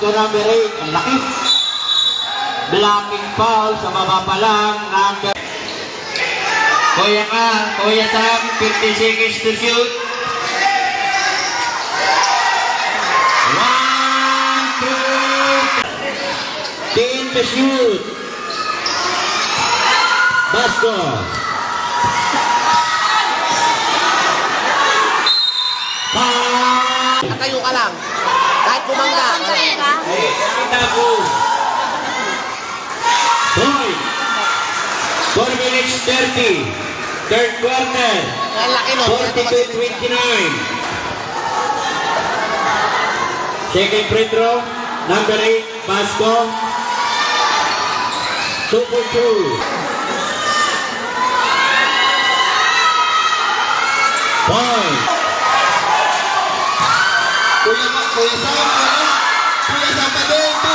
Basco number 8. Ang laki. Blocking foul sa baba pa lang. Number. Kuya Sam, 50 seconds to shoot. 1, 2, 10 to shoot. Basco. Natayo ka lang. Kahit bumangga. Point. 4 minutes 30. Third quarter. 42-29. Second free throw. Number 8, Basco. 2 for 2. Point. Kuya Sam pa din.